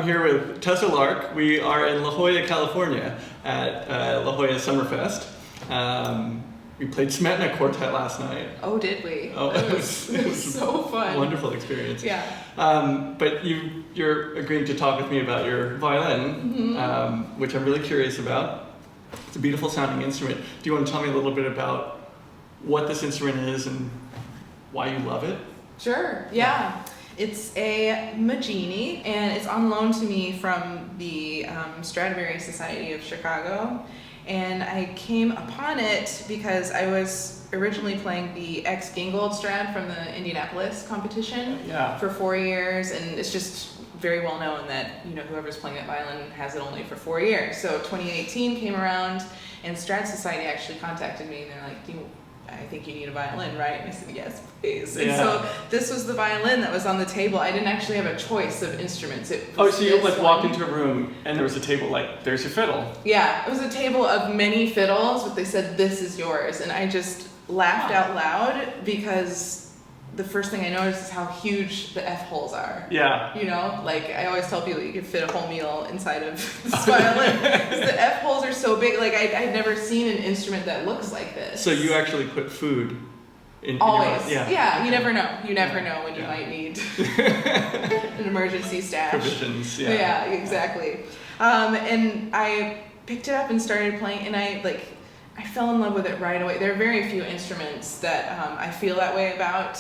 here with Tessa Lark. We are in La Jolla, California at La Jolla SUMMERFEST. We played Smetana Quartet last night. Oh, did we? Oh, it was so fun. Wonderful experience. Yeah. But you're agreeing to talk with me about your violin, which I'm really curious about. It's a beautiful sounding instrument. Do you want to tell me a little bit about what this instrument is and why you love it? Sure, yeah. It's a Maggini, and it's on loan to me from the Stradivari Society of Chicago. And I came upon it because I was originally playing the X Gingold Strad from the Indianapolis competition for 4 years, and it's just very well known that whoever's playing that violin has it only for 4 years. So 2018 came around, and Strad Society actually contacted me, and they're like, I think you need a violin, right? And I said, yes, please. And so this was the violin that was on the table. I didn't actually have a choice of instruments. So you walked into a room and there was a table there's your fiddle. Yeah, it was a table of many fiddles, but they said, this is yours. And I just laughed out loud because the first thing I noticed is how huge the F holes are. Yeah. I always tell people you can fit a whole meal inside of this violin. Because the F holes are so big. I'd never seen an instrument that looks like this. So you actually put food in always. Your Yeah, you never know. You never know when you might need an emergency stash. Provisions, Yeah, exactly. And I picked it up and started playing, and I fell in love with it right away. There are very few instruments that I feel that way about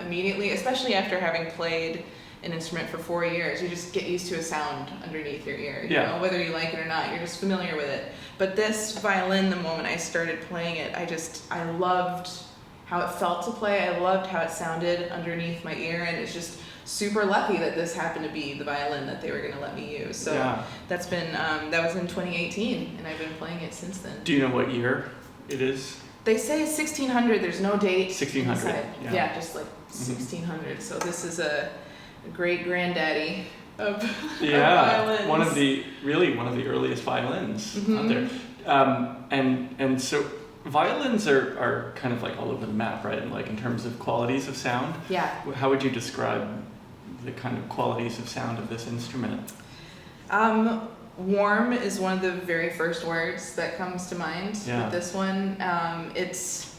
immediately, especially after having played an instrument for 4 years. You just get used to a sound underneath your ear. You know, whether you like it or not, you're just familiar with it. But this violin, the moment I started playing it, I loved how it felt to play. I loved how it sounded underneath my ear, and it's just super lucky that this happened to be the violin that they were going to let me use. So that's been, that was in 2018, and I've been playing it since then. Do you know what year it is? They say 1600, there's no date. 1600. Yeah, just 1600. So this is a great granddaddy of violins. one of the earliest violins out there. And so violins are kind of all over the map, right? In terms of qualities of sound. Yeah. How would you describe the kind of qualities of sound of this instrument? Warm is one of the very first words that comes to mind with this one. It's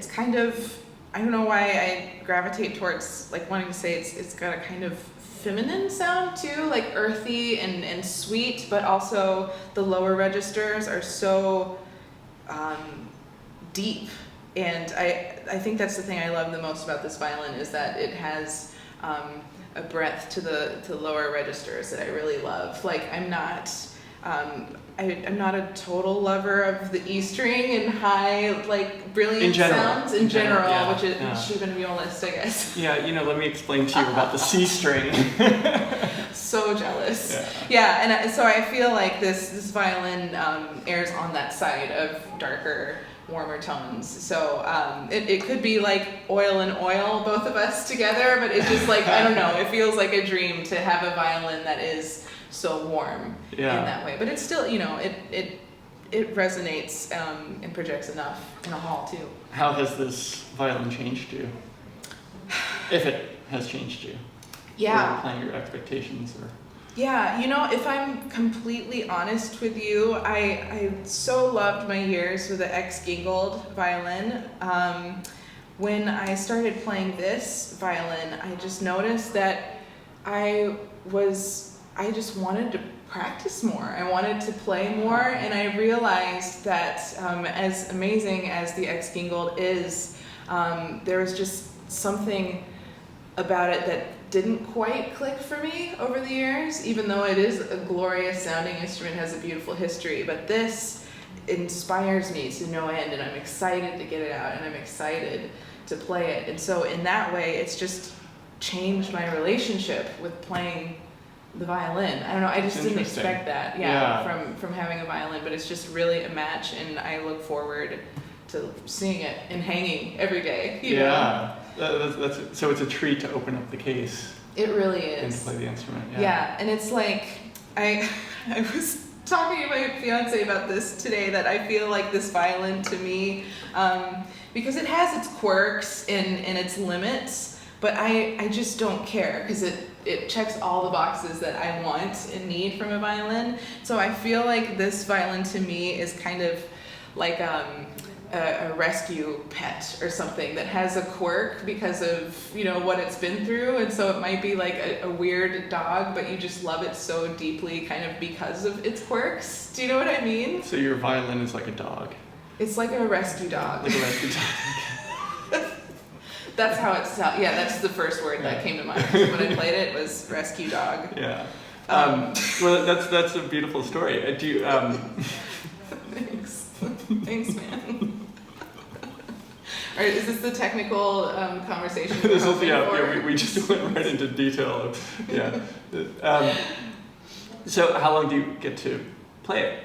kind of, I don't know why I gravitate towards wanting to say it's got a kind of feminine sound too, earthy and sweet, but also the lower registers are so deep. And I think that's the thing I love the most about this violin, is that it has a breadth to the lower registers that I really love. I'm not a total lover of the E string and high brilliant sounds in general, which should have been violist, I guess. Yeah, let me explain to you about the C string. So jealous. And so I feel like this violin errs on that side of darker, warmer tones. So it could be oil and oil, both of us together, but it's just I don't know, it feels like a dream to have a violin that is so warm in that way. But it's still, it resonates and projects enough in a hall too. How has this violin changed you? If it has changed you. Yeah. Or playing your expectations or... Yeah, if I'm completely honest with you, I so loved my years with the X Gingold violin. When I started playing this violin, I just noticed that I just wanted to practice more. I wanted to play more, and I realized that as amazing as the X Gingold is, there was just something about it that didn't quite click for me over the years, even though it is a glorious sounding instrument, has a beautiful history. But this inspires me to no end, and I'm excited to get it out, and I'm excited to play it. And so in that way, it's just changed my relationship with playing the violin. I don't know, I just didn't expect that from having a violin, but it's just really a match, and I look forward to seeing it and hanging every day. You know? So it's a treat to open up the case. It really is. And to play the instrument. And it's I was talking to my fiance about this today, that I feel like this violin to me, because it has its quirks and its limits, but I just don't care because it checks all the boxes that I want and need from a violin. So I feel like this violin to me is kind of like a rescue pet or something that has a quirk because of, you know, what it's been through. And so it might be like a weird dog, but you just love it so deeply kind of because of its quirks. Do you know what I mean? So your violin is like a dog. It's like a rescue dog. Like a rescue dog. That's how it sounds. Yeah, that's the first word that came to mind when I played it was rescue dog. Yeah. Well, that's a beautiful story. Do you? Thanks. Thanks, man. All right, is this the technical conversation? This is, yeah, we just went right into detail. Yeah. So how long do you get to play it?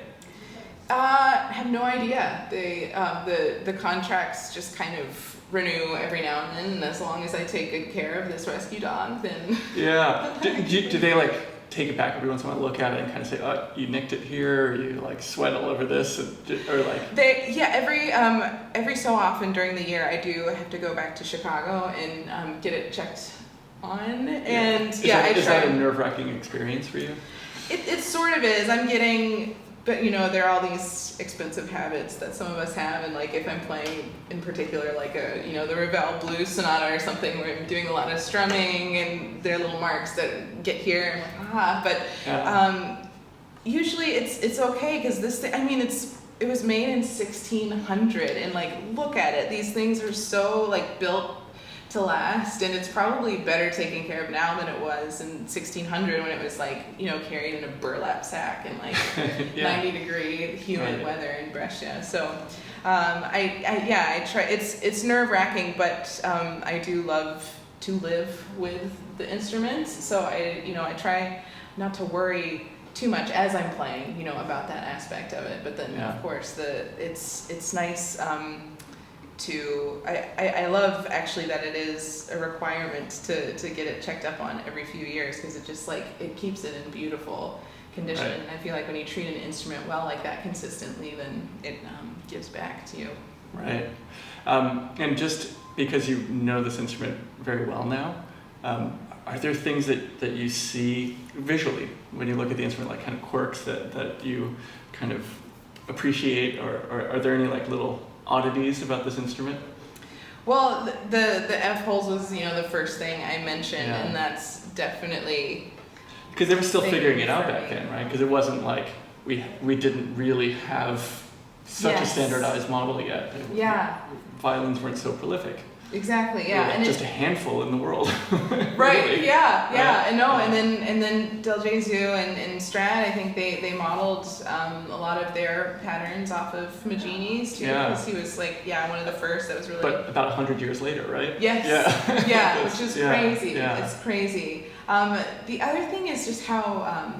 I have no idea. The contracts just kind of renew every now and then, and as long as I take good care of this rescue dog, then... Yeah. Do they like take it back every once in a while, look at it and kind of say, oh, you nicked it here, or you like sweat all over this, or like... Every so often during the year I do have to go back to Chicago and get it checked on, and Is that a nerve-wracking experience for you? It sort of is. I'm getting... But, you know, there are all these expensive habits that some of us have, and like if I'm playing in particular like the Ravel Blues Sonata or something where I'm doing a lot of strumming and there are little marks that get here, I'm like, but usually it's okay because this thing, I mean, it was made in 1600 and like look at it, these things are so like built to last, and it's probably better taken care of now than it was in 1600 when it was like, you know, carried in a burlap sack in like 90-degree humid weather in Brescia. So I try. It's nerve-wracking, but I do love to live with the instruments. So I try not to worry too much as I'm playing, you know, about that aspect of it. But then of course it's nice. I love actually that it is a requirement to get it checked up on every few years because it just like it keeps it in beautiful condition. Right. And I feel like when you treat an instrument well like that consistently, then it gives back to you. Right. And just because you know this instrument very well now, are there things that you see visually when you look at the instrument, like kind of quirks that you kind of appreciate, or are there any like little oddities about this instrument? Well, the F holes was, you know, the first thing I mentioned, and that's definitely because they were still figuring it out back then, right? Because it wasn't like we didn't really have such a standardized model yet. Violins weren't so prolific. Exactly. Yeah, and just a handful in the world. Right. Really. Yeah. And then Del Gesù and Strat, I think they modeled a lot of their patterns off of Maggini's too, because he was like one of the first that was really. But about 100 years later, right? Yes. Yeah. Which is crazy. Yeah. It's crazy. The other thing is just how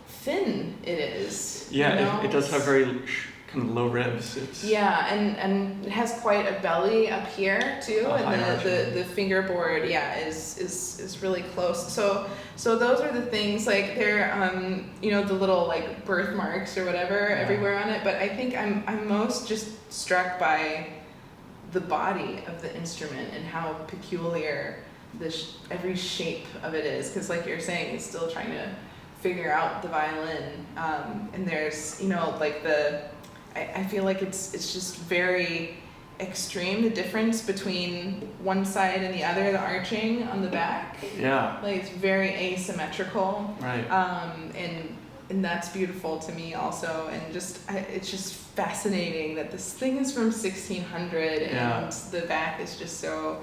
thin it is. Yeah, you know? it does have very kind of low ribs. And it has quite a belly up here too, and the fingerboard is really close. So those are the things, like they're the little like birthmarks or whatever everywhere on it. But I think I'm most just struck by the body of the instrument and how peculiar every shape of it is, because like you're saying, it's still trying to figure out the violin, and there's like I feel like it's just very extreme, the difference between one side and the other, the arching on the back. Yeah. Like it's very asymmetrical. Right. And that's beautiful to me also, and it's just fascinating that this thing is from 1600 and the back is just so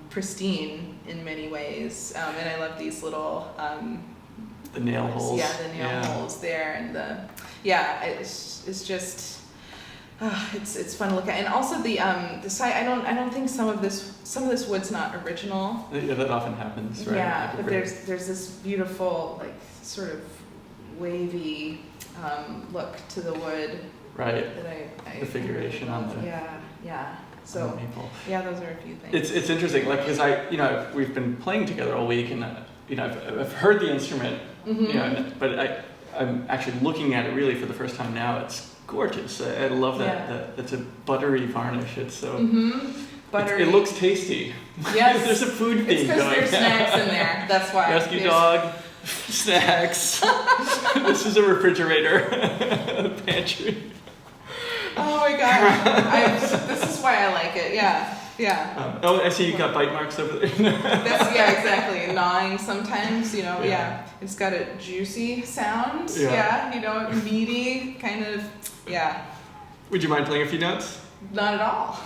pristine in many ways. And I love these little the nail holes. Yeah, the nail holes there, and it's just it's fun to look at. And also the side, I don't think some of this wood's not original. Yeah, that often happens, right? Yeah, like but there's this beautiful like sort of wavy look to the wood. Right. That I the figuration on the So those are a few things. It's interesting, like, because we've been playing together all week, and I've heard the instrument, but I'm actually looking at it really for the first time now. It's gorgeous. I love that. It's a buttery varnish. It's so buttery. It looks tasty. Yes. There's a food It's thing because going. there's snacks in there. That's why. Rescue There's- dog, snacks. This is a refrigerator, pantry. Oh my god. This is why I like it. Yeah. Yeah. Oh, I see you got bite marks over there. That's, yeah, exactly. Gnawing sometimes, you know, yeah. It's got a juicy sound. Yeah. You know, meaty, kind of, yeah. Would you mind playing a few notes? Not at all.